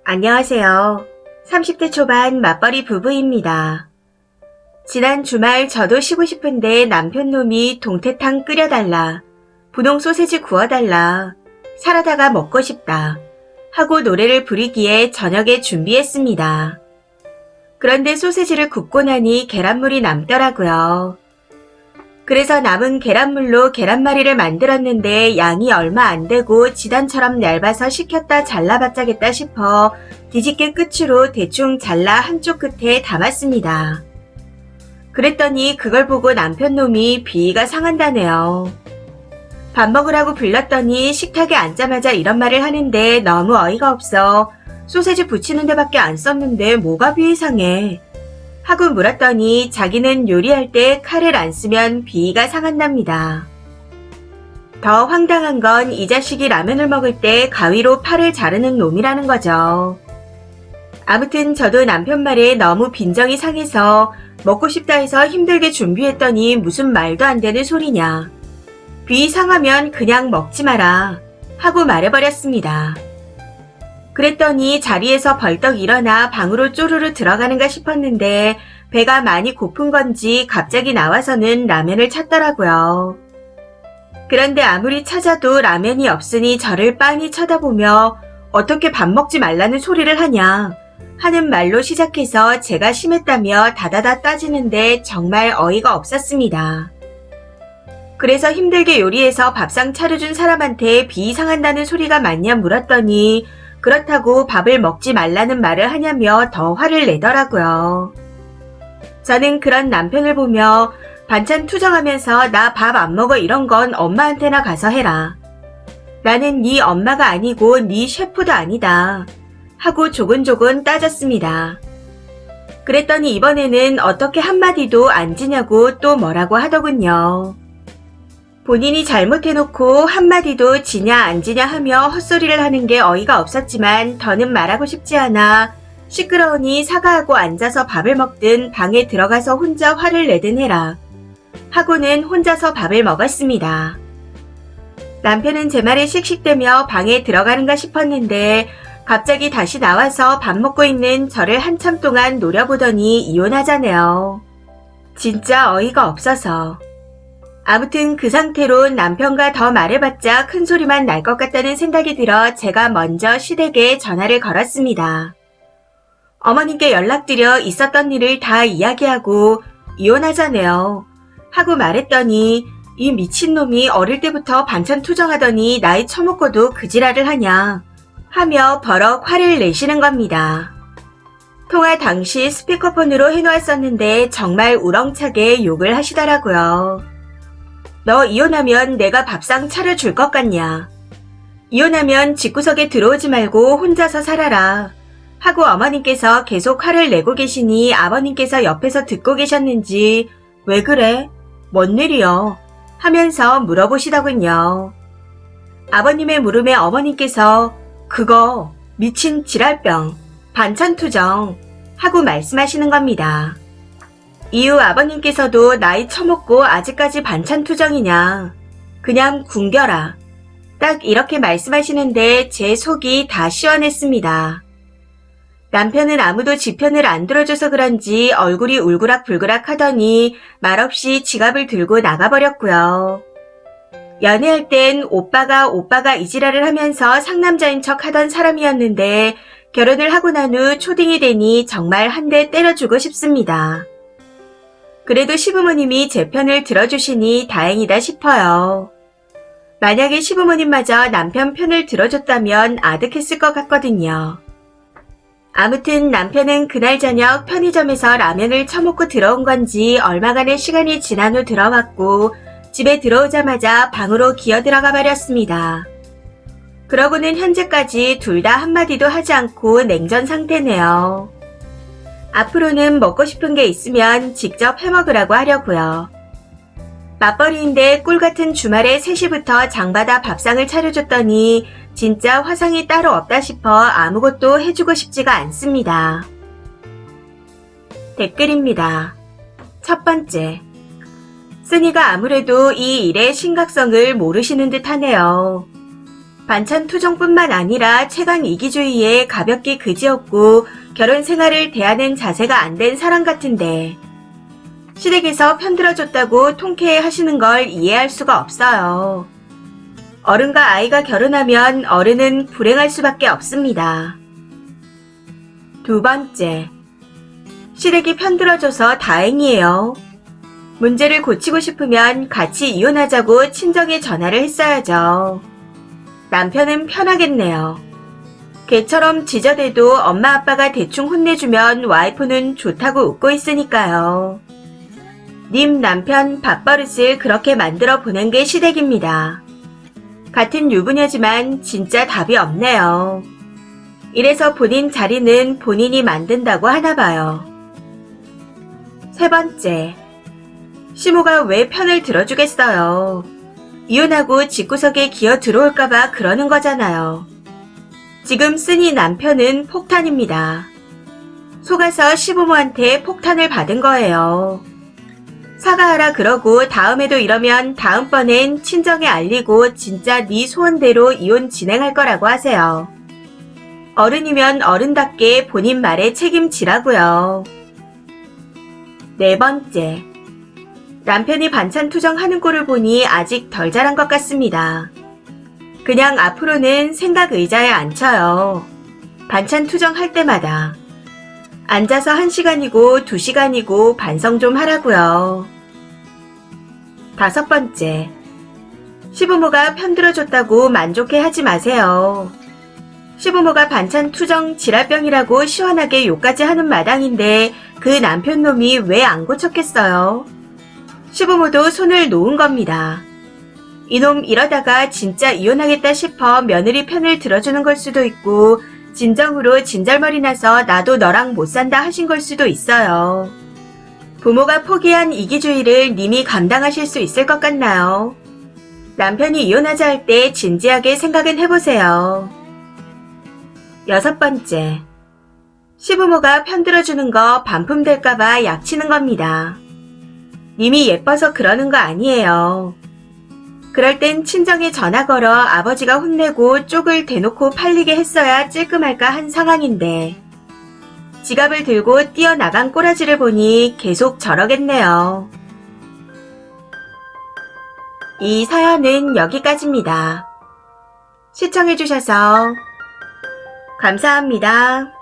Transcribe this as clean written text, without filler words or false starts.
안녕하세요. 30대 초반 맞벌이 부부입니다. 지난 주말 저도 쉬고 싶은데 남편 놈이 동태탕 끓여달라, 분홍 소세지 구워달라, 사라다가 먹고 싶다 하고 노래를 부르기에 저녁에 준비했습니다. 그런데 소세지를 굽고 나니 계란물이 남더라고요. 그래서 남은 계란물로 계란말이를 만들었는데 양이 얼마 안 되고 지단처럼 얇아서 식혔다 잘라봤자겠다 싶어 뒤집개 끝으로 대충 잘라 한쪽 끝에 담았습니다. 그랬더니 그걸 보고 남편 놈이 비위가 상한다네요. 밥 먹으라고 불렀더니 식탁에 앉자마자 이런 말을 하는데 너무 어이가 없어. 소세지 부치는 데밖에 안 썼는데 뭐가 비위 상해. 하고 물었더니 자기는 요리할 때 칼을 안 쓰면 비위가 상한답니다. 더 황당한 건 이 자식이 라면을 먹을 때 가위로 팔을 자르는 놈이라는 거죠. 아무튼 저도 남편 말에 너무 빈정이 상해서 먹고 싶다 해서 힘들게 준비했더니 무슨 말도 안 되는 소리냐. 비위 상하면 그냥 먹지 마라 하고 말해버렸습니다. 그랬더니 자리에서 벌떡 일어나 방으로 쪼르르 들어가는가 싶었는데 배가 많이 고픈 건지 갑자기 나와서는 라면을 찾더라고요. 그런데 아무리 찾아도 라면이 없으니 저를 빤히 쳐다보며 어떻게 밥 먹지 말라는 소리를 하냐 하는 말로 시작해서 제가 심했다며 다다다 따지는데 정말 어이가 없었습니다. 그래서 힘들게 요리해서 밥상 차려준 사람한테 비위 상한다는 소리가 맞냐 물었더니 그렇다고 밥을 먹지 말라는 말을 하냐며 더 화를 내더라고요. 저는 그런 남편을 보며 반찬 투정하면서 나 밥 안 먹어 이런 건 엄마한테나 가서 해라. 나는 네 엄마가 아니고 네 셰프도 아니다. 하고 조곤조곤 따졌습니다. 그랬더니 이번에는 어떻게 한마디도 안 지냐고 또 뭐라고 하더군요. 본인이 잘못해놓고 한마디도 지냐 안 지냐 하며 헛소리를 하는 게 어이가 없었지만 더는 말하고 싶지 않아 시끄러우니 사과하고 앉아서 밥을 먹든 방에 들어가서 혼자 화를 내든 해라 하고는 혼자서 밥을 먹었습니다. 남편은 제 말에 씩씩대며 방에 들어가는가 싶었는데 갑자기 다시 나와서 밥 먹고 있는 저를 한참 동안 노려보더니 이혼하자네요. 진짜 어이가 없어서. 아무튼 그 상태로 남편과 더 말해봤자 큰소리만 날 것 같다는 생각이 들어 제가 먼저 시댁에 전화를 걸었습니다. 어머님께 연락드려 있었던 일을 다 이야기하고 이혼하자네요. 하고 말했더니 이 미친놈이 어릴 때부터 반찬 투정하더니 나이 처먹고도 그 지랄을 하냐 하며 버럭 화를 내시는 겁니다. 통화 당시 스피커폰으로 해놓았었는데 정말 우렁차게 욕을 하시더라고요. 너 이혼하면 내가 밥상 차려줄 것 같냐. 이혼하면 집구석에 들어오지 말고 혼자서 살아라. 하고 어머님께서 계속 화를 내고 계시니 아버님께서 옆에서 듣고 계셨는지 왜 그래? 뭔 일이여? 하면서 물어보시더군요. 아버님의 물음에 어머님께서 그거 미친 지랄병, 반찬투정 하고 말씀하시는 겁니다. 이후 아버님께서도 나이 처먹고 아직까지 반찬투정이냐. 그냥 굶겨라. 딱 이렇게 말씀하시는데 제 속이 다 시원했습니다. 남편은 아무도 지 편을 안 들어줘서 그런지 얼굴이 울그락불그락 하더니 말없이 지갑을 들고 나가버렸고요. 연애할 땐 오빠가 이지랄을 하면서 상남자인 척 하던 사람이었는데 결혼을 하고 난 후 초딩이 되니 정말 한 대 때려주고 싶습니다. 그래도 시부모님이 제 편을 들어주시니 다행이다 싶어요. 만약에 시부모님마저 남편 편을 들어줬다면 아득했을 것 같거든요. 아무튼 남편은 그날 저녁 편의점에서 라면을 처먹고 들어온 건지 얼마간의 시간이 지난 후 들어왔고 집에 들어오자마자 방으로 기어들어가 버렸습니다. 그러고는 현재까지 둘 다 한마디도 하지 않고 냉전 상태네요. 앞으로는 먹고 싶은 게 있으면 직접 해먹으라고 하려고요. 맞벌이인데 꿀같은 주말에 3시부터 장바다 밥상을 차려줬더니 진짜 화상이 따로 없다 싶어 아무것도 해주고 싶지가 않습니다. 댓글입니다. 첫 번째. 쓰니가 아무래도 이 일의 심각성을 모르시는 듯 하네요. 반찬 투정뿐만 아니라 최강 이기주의에 가볍게 그지없고 결혼 생활을 대하는 자세가 안 된 사람 같은데 시댁에서 편들어줬다고 통쾌해 하시는 걸 이해할 수가 없어요. 어른과 아이가 결혼하면 어른은 불행할 수밖에 없습니다. 두 번째, 시댁이 편들어줘서 다행이에요. 문제를 고치고 싶으면 같이 이혼하자고 친정에 전화를 했어야죠. 남편은 편하겠네요. 개처럼 지저대도 엄마 아빠가 대충 혼내주면 와이프는 좋다고 웃고 있으니까요. 님 남편 밥버릇을 그렇게 만들어 보낸 게 시댁입니다. 같은 유부녀지만 진짜 답이 없네요. 이래서 본인 자리는 본인이 만든다고 하나 봐요. 세 번째, 시모가 왜 편을 들어주겠어요. 이혼하고 집구석에 기어 들어올까봐 그러는 거잖아요. 지금 쓰니 남편은 폭탄입니다. 속아서 시부모한테 폭탄을 받은 거예요. 사과하라 그러고 다음에도 이러면 다음번엔 친정에 알리고 진짜 네 소원대로 이혼 진행할 거라고 하세요. 어른이면 어른답게 본인 말에 책임지라고요. 네 번째, 남편이 반찬 투정하는 꼴을 보니 아직 덜 자란 것 같습니다. 그냥 앞으로는 생각 의자에 앉혀요. 반찬 투정할 때마다. 앉아서 1시간이고 2시간이고 반성 좀 하라고요. 다섯 번째, 시부모가 편들어줬다고 만족해 하지 마세요. 시부모가 반찬 투정 지랄병이라고 시원하게 욕까지 하는 마당인데 그 남편놈이 왜 안 고쳤겠어요? 시부모도 손을 놓은 겁니다. 이놈 이러다가 진짜 이혼하겠다 싶어 며느리 편을 들어주는 걸 수도 있고 진정으로 진절머리 나서 나도 너랑 못 산다 하신 걸 수도 있어요. 부모가 포기한 이기주의를 님이 감당하실 수 있을 것 같나요? 남편이 이혼하자 할 때 진지하게 생각은 해보세요. 여섯 번째, 시부모가 편들어주는 거 반품될까봐 약치는 겁니다. 님이 예뻐서 그러는 거 아니에요. 그럴 땐 친정에 전화 걸어 아버지가 혼내고 쪽을 대놓고 팔리게 했어야 찔끔할까 한 상황인데 지갑을 들고 뛰어나간 꼬라지를 보니 계속 저러겠네요. 이 사연은 여기까지입니다. 시청해주셔서 감사합니다.